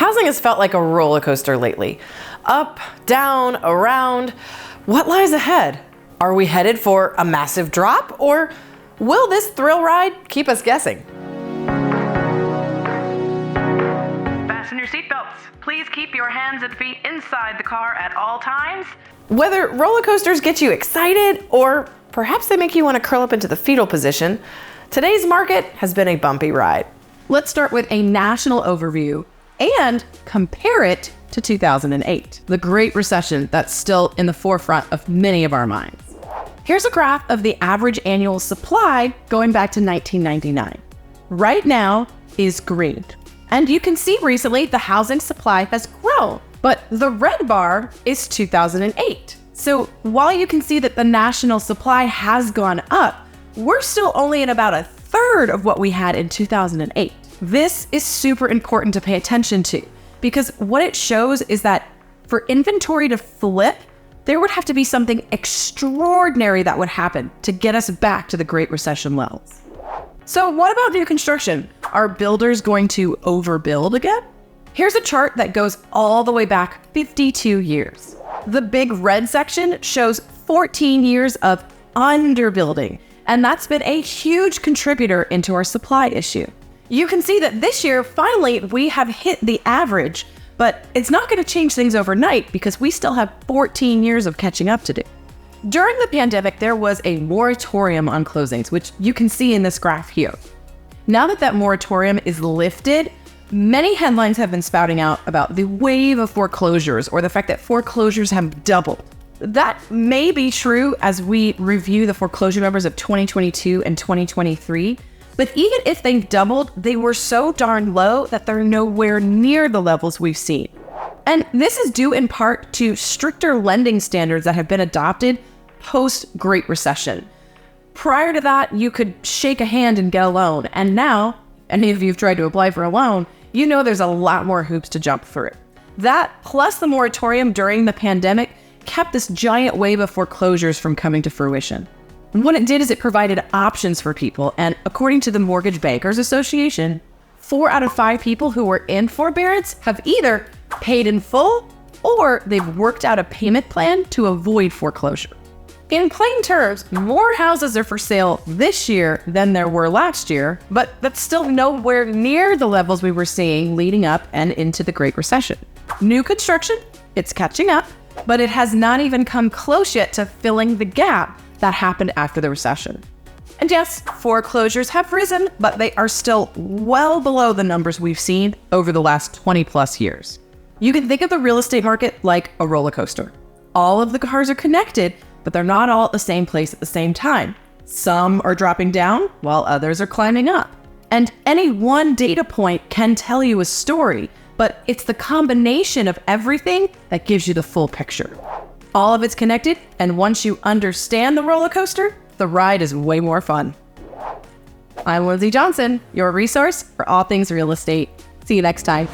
Housing has felt like a roller coaster lately. Up, down, around. What lies ahead? Are we headed for a massive drop, or will this thrill ride keep us guessing? Fasten your seatbelts. Please keep your hands and feet inside the car at all times. Whether roller coasters get you excited, or perhaps they make you want to curl up into the fetal position, today's market has been a bumpy ride. Let's start with a national overview and compare it to 2008, the Great Recession that's still in the forefront of many of our minds. Here's a graph of the average annual supply going back to 1999. Right now is green. And you can see recently the housing supply has grown, but the red bar is 2008. So while you can see that the national supply has gone up, we're still only at about a third of what we had in 2008. This is super important to pay attention to because what it shows is that for inventory to flip, there would have to be something extraordinary that would happen to get us back to the Great Recession levels. So what about new construction? Are builders going to overbuild again? Here's a chart that goes all the way back 52 years. The big red section shows 14 years of underbuilding, and that's been a huge contributor into our supply issue. You can see that this year, finally, we have hit the average, but it's not going to change things overnight because we still have 14 years of catching up to do. During the pandemic, there was a moratorium on closings, which you can see in this graph here. Now that that moratorium is lifted, many headlines have been spouting out about the wave of foreclosures or the fact that foreclosures have doubled. That may be true as we review the foreclosure numbers of 2022 and 2023, but even if they've doubled, they were so darn low that they're nowhere near the levels we've seen. And this is due in part to stricter lending standards that have been adopted post-Great Recession. Prior to that, you could shake a hand and get a loan. And now, any of you have tried to apply for a loan, you know there's a lot more hoops to jump through. That, plus the moratorium during the pandemic, kept this giant wave of foreclosures from coming to fruition. And what it did is it provided options for people. And according to the Mortgage Bankers Association, 4 out of 5 people who were in forbearance have either paid in full or they've worked out a payment plan to avoid foreclosure. In plain terms, more houses are for sale this year than there were last year, but that's still nowhere near the levels we were seeing leading up and into the Great Recession. New construction, it's catching up, but it has not even come close yet to filling the gap that happened after the recession. And yes, foreclosures have risen, but they are still well below the numbers we've seen over the last 20 plus years. You can think of the real estate market like a roller coaster. All of the cars are connected, but they're not all at the same place at the same time. Some are dropping down while others are climbing up. And any one data point can tell you a story, but it's the combination of everything that gives you the full picture. All of it's connected, and once you understand the roller coaster, the ride is way more fun. I'm Lindsey Johnson, your resource for all things real estate. See you next time.